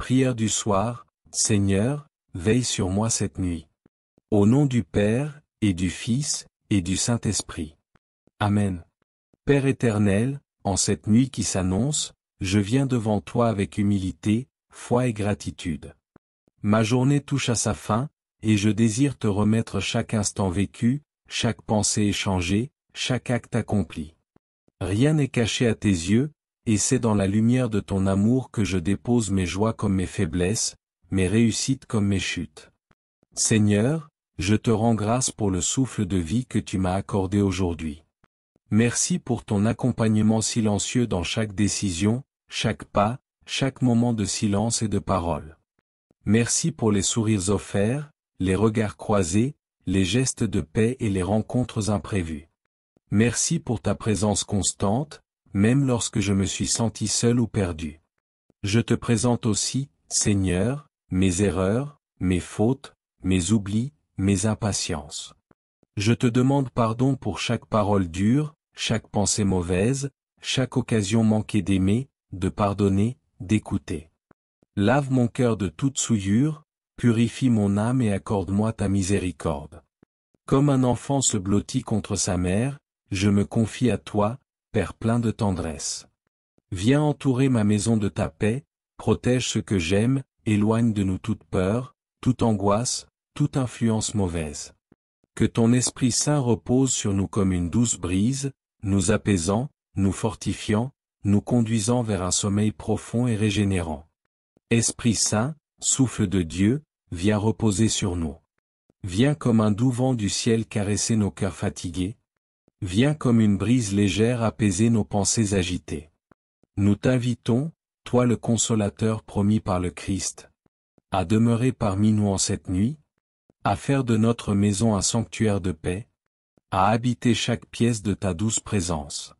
Prière du soir, Seigneur, veille sur moi cette nuit. Au nom du Père, et du Fils, et du Saint-Esprit. Amen. Père éternel, en cette nuit qui s'annonce, je viens devant toi avec humilité, foi et gratitude. Ma journée touche à sa fin, et je désire te remettre chaque instant vécu, chaque pensée échangée, chaque acte accompli. Rien n'est caché à tes yeux, et c'est dans la lumière de ton amour que je dépose mes joies comme mes faiblesses, mes réussites comme mes chutes. Seigneur, je te rends grâce pour le souffle de vie que tu m'as accordé aujourd'hui. Merci pour ton accompagnement silencieux dans chaque décision, chaque pas, chaque moment de silence et de parole. Merci pour les sourires offerts, les regards croisés, les gestes de paix et les rencontres imprévues. Merci pour ta présence constante, même lorsque je me suis senti seul ou perdu. Je te présente aussi, Seigneur, mes erreurs, mes fautes, mes oublis, mes impatiences. Je te demande pardon pour chaque parole dure, chaque pensée mauvaise, chaque occasion manquée d'aimer, de pardonner, d'écouter. Lave mon cœur de toute souillure, purifie mon âme et accorde-moi ta miséricorde. Comme un enfant se blottit contre sa mère, je me confie à toi, Père plein de tendresse. Viens entourer ma maison de ta paix, protège ce que j'aime, éloigne de nous toute peur, toute angoisse, toute influence mauvaise. Que ton Esprit Saint repose sur nous comme une douce brise, nous apaisant, nous fortifiant, nous conduisant vers un sommeil profond et régénérant. Esprit Saint, souffle de Dieu, viens reposer sur nous. Viens comme un doux vent du ciel caresser nos cœurs fatigués. Viens comme une brise légère apaiser nos pensées agitées. Nous t'invitons, toi le consolateur promis par le Christ, à demeurer parmi nous en cette nuit, à faire de notre maison un sanctuaire de paix, à habiter chaque pièce de ta douce présence.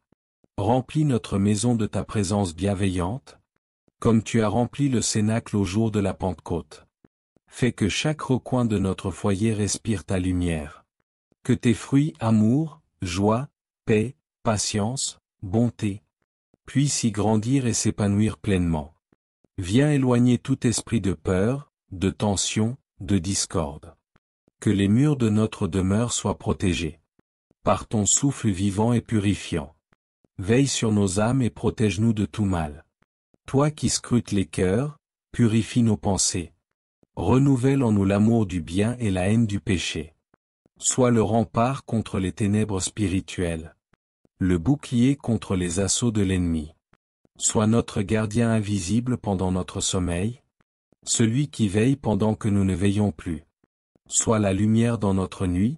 Remplis notre maison de ta présence bienveillante, comme tu as rempli le cénacle au jour de la Pentecôte. Fais que chaque recoin de notre foyer respire ta lumière. Que tes fruits amour, joie, paix, patience, bonté, puissent y grandir et s'épanouir pleinement. Viens éloigner tout esprit de peur, de tension, de discorde. Que les murs de notre demeure soient protégés par ton souffle vivant et purifiant. Veille sur nos âmes et protège-nous de tout mal. Toi qui scrutes les cœurs, purifie nos pensées. Renouvelle en nous l'amour du bien et la haine du péché. Sois le rempart contre les ténèbres spirituelles. Le bouclier contre les assauts de l'ennemi. Sois notre gardien invisible pendant notre sommeil. Celui qui veille pendant que nous ne veillons plus. Sois la lumière dans notre nuit.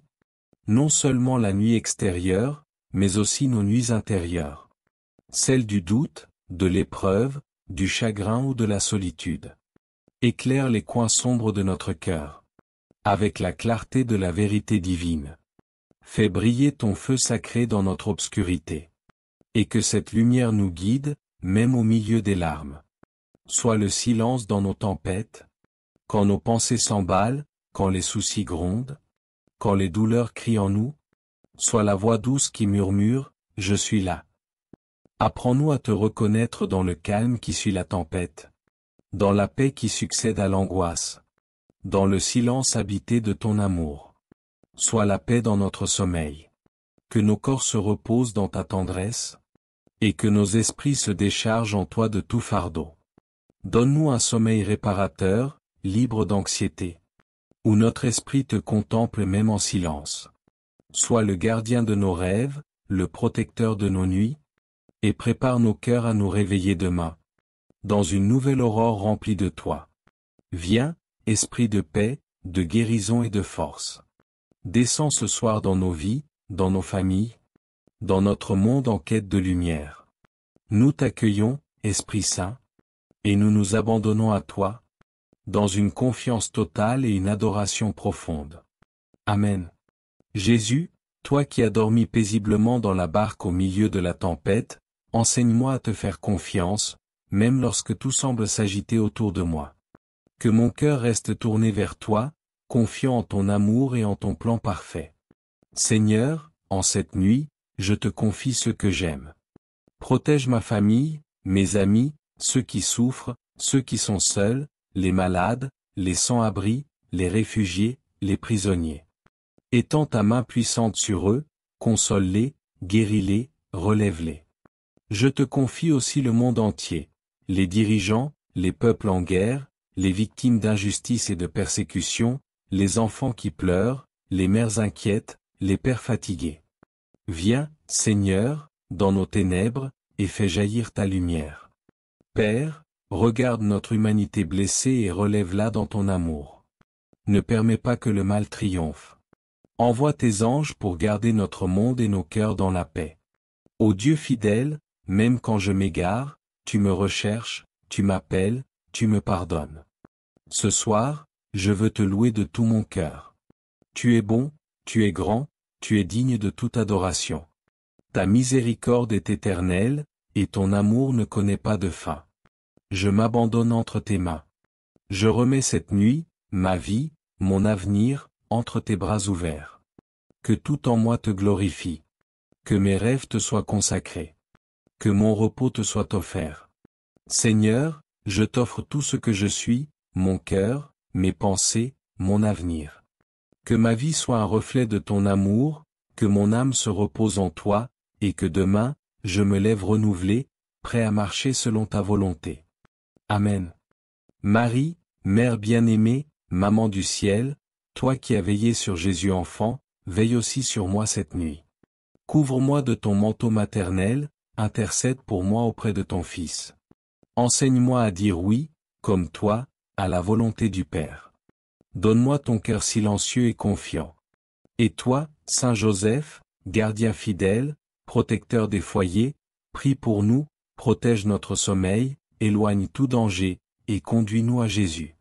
Non seulement la nuit extérieure, mais aussi nos nuits intérieures. Celles du doute, de l'épreuve, du chagrin ou de la solitude. Éclaire les coins sombres de notre cœur. Avec la clarté de la vérité divine. Fais briller ton feu sacré dans notre obscurité. Et que cette lumière nous guide, même au milieu des larmes. Sois le silence dans nos tempêtes. Quand nos pensées s'emballent, quand les soucis grondent, quand les douleurs crient en nous. Sois la voix douce qui murmure, « Je suis là ». Apprends-nous à te reconnaître dans le calme qui suit la tempête. Dans la paix qui succède à l'angoisse. Dans le silence habité de ton amour. Sois la paix dans notre sommeil. Que nos corps se reposent dans ta tendresse. Et que nos esprits se déchargent en toi de tout fardeau. Donne-nous un sommeil réparateur, libre d'anxiété. Où notre esprit te contemple même en silence. Sois le gardien de nos rêves, le protecteur de nos nuits. Et prépare nos cœurs à nous réveiller demain. Dans une nouvelle aurore remplie de toi. Viens, esprit de paix, de guérison et de force. Descends ce soir dans nos vies, dans nos familles, dans notre monde en quête de lumière. Nous t'accueillons, Esprit Saint, et nous nous abandonnons à toi, dans une confiance totale et une adoration profonde. Amen. Jésus, toi qui as dormi paisiblement dans la barque au milieu de la tempête, enseigne-moi à te faire confiance, même lorsque tout semble s'agiter autour de moi. Que mon cœur reste tourné vers toi, confiant en ton amour et en ton plan parfait. Seigneur, en cette nuit, je te confie ce que j'aime. Protège ma famille, mes amis, ceux qui souffrent, ceux qui sont seuls, les malades, les sans-abri, les réfugiés, les prisonniers. Étends ta main puissante sur eux, console-les, guéris-les, relève-les. Je te confie aussi le monde entier, les dirigeants, les peuples en guerre, les victimes d'injustice et de persécution, les enfants qui pleurent, les mères inquiètes, les pères fatigués. Viens, Seigneur, dans nos ténèbres, et fais jaillir ta lumière. Père, regarde notre humanité blessée et relève-la dans ton amour. Ne permets pas que le mal triomphe. Envoie tes anges pour garder notre monde et nos cœurs dans la paix. Ô Dieu fidèle, même quand je m'égare, tu me recherches, tu m'appelles, tu me pardonnes. Ce soir, je veux te louer de tout mon cœur. Tu es bon, tu es grand, tu es digne de toute adoration. Ta miséricorde est éternelle, et ton amour ne connaît pas de fin. Je m'abandonne entre tes mains. Je remets cette nuit, ma vie, mon avenir, entre tes bras ouverts. Que tout en moi te glorifie. Que mes rêves te soient consacrés. Que mon repos te soit offert. Seigneur, je t'offre tout ce que je suis, mon cœur, mes pensées, mon avenir. Que ma vie soit un reflet de ton amour, que mon âme se repose en toi, et que demain, je me lève renouvelé, prêt à marcher selon ta volonté. Amen. Marie, Mère bien-aimée, Maman du ciel, toi qui as veillé sur Jésus enfant, veille aussi sur moi cette nuit. Couvre-moi de ton manteau maternel, intercède pour moi auprès de ton Fils. Enseigne-moi à dire oui, comme toi, à la volonté du Père. Donne-moi ton cœur silencieux et confiant. Et toi, Saint Joseph, gardien fidèle, protecteur des foyers, prie pour nous, protège notre sommeil, éloigne tout danger, et conduis-nous à Jésus.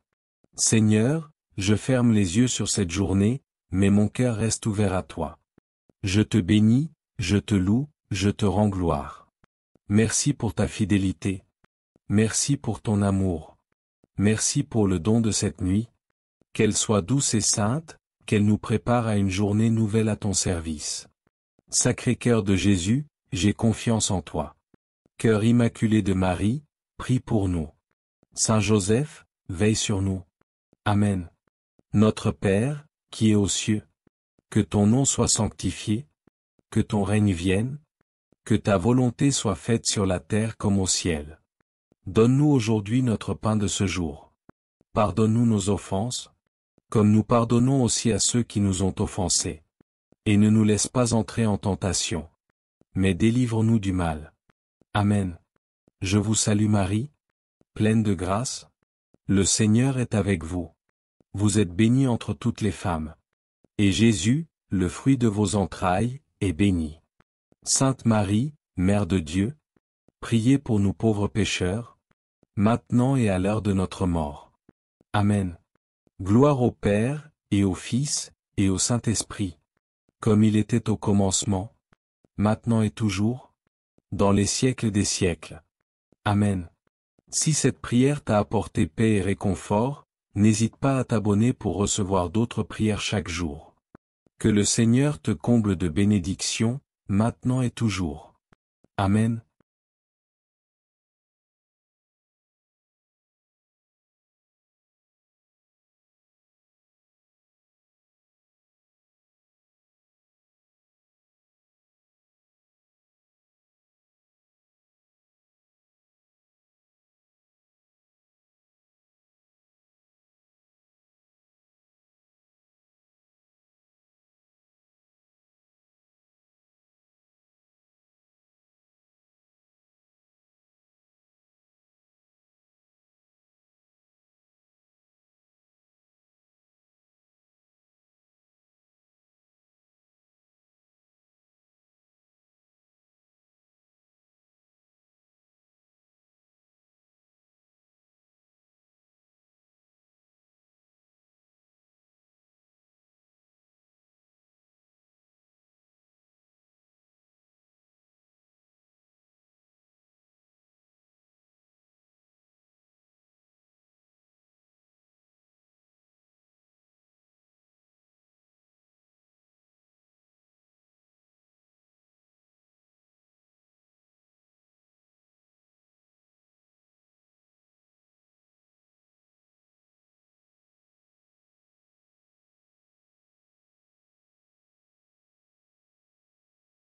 Seigneur, je ferme les yeux sur cette journée, mais mon cœur reste ouvert à toi. Je te bénis, je te loue, je te rends gloire. Merci pour ta fidélité. Merci pour ton amour. Merci pour le don de cette nuit. Qu'elle soit douce et sainte, qu'elle nous prépare à une journée nouvelle à ton service. Sacré-Cœur de Jésus, j'ai confiance en toi. Cœur immaculé de Marie, prie pour nous. Saint Joseph, veille sur nous. Amen. Notre Père, qui es aux cieux, que ton nom soit sanctifié, que ton règne vienne, que ta volonté soit faite sur la terre comme au ciel. Donne-nous aujourd'hui notre pain de ce jour. Pardonne-nous nos offenses, comme nous pardonnons aussi à ceux qui nous ont offensés. Et ne nous laisse pas entrer en tentation, mais délivre-nous du mal. Amen. Je vous salue Marie, pleine de grâce. Le Seigneur est avec vous. Vous êtes bénie entre toutes les femmes. Et Jésus, le fruit de vos entrailles, est béni. Sainte Marie, Mère de Dieu, priez pour nous pauvres pécheurs, maintenant et à l'heure de notre mort. Amen. Gloire au Père, et au Fils, et au Saint-Esprit, comme il était au commencement, maintenant et toujours, dans les siècles des siècles. Amen. Si cette prière t'a apporté paix et réconfort, n'hésite pas à t'abonner pour recevoir d'autres prières chaque jour. Que le Seigneur te comble de bénédictions, maintenant et toujours. Amen.